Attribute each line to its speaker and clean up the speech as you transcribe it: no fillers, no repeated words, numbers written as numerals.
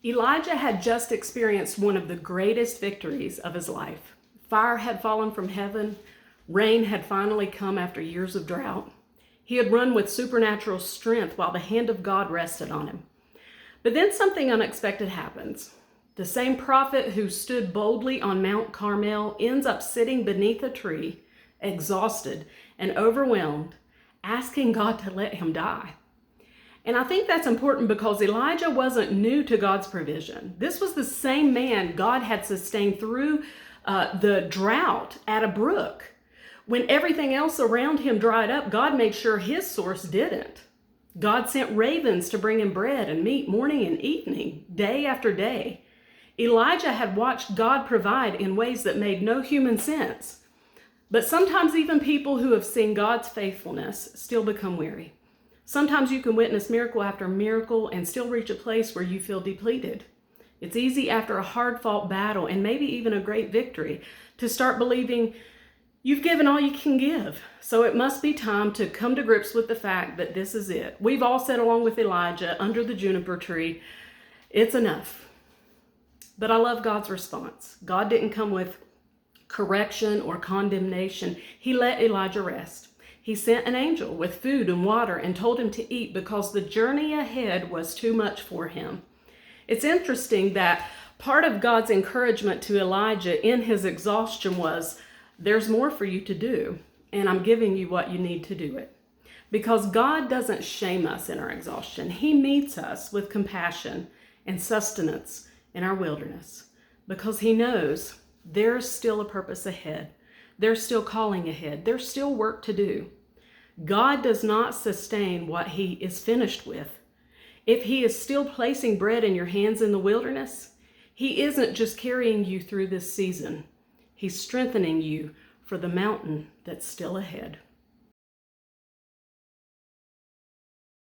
Speaker 1: Elijah had just experienced one of the greatest victories of his life. Fire had fallen from heaven. Rain had finally come after years of drought. He had run with supernatural strength while the hand of God rested on him. But then something unexpected happens. The same prophet who stood boldly on Mount Carmel ends up sitting beneath a tree, exhausted and overwhelmed, asking God to let him die. And I think that's important because Elijah wasn't new to God's provision. This was the same man God had sustained through the drought at a brook. When everything else around him dried up, God made sure his source didn't. God sent ravens to bring him bread and meat morning and evening, day after day. Elijah had watched God provide in ways that made no human sense. But sometimes even people who have seen God's faithfulness still become weary. Sometimes you can witness miracle after miracle and still reach a place where you feel depleted. It's easy after a hard-fought battle and maybe even a great victory to start believing you've given all you can give. So it must be time to come to grips with the fact that this is it. We've all said along with Elijah under the juniper tree, it's enough. But I love God's response. God didn't come with correction or condemnation. He let Elijah rest. He sent an angel with food and water and told him to eat because the journey ahead was too much for him. It's interesting that part of God's encouragement to Elijah in his exhaustion was, there's more for you to do, and I'm giving you what you need to do it. Because God doesn't shame us in our exhaustion. He meets us with compassion and sustenance in our wilderness because he knows there's still a purpose ahead. There's still calling ahead. There's still work to do. God does not sustain what he is finished with. If he is still placing bread in your hands in the wilderness, he isn't just carrying you through this season. He's strengthening you for the mountain that's still ahead.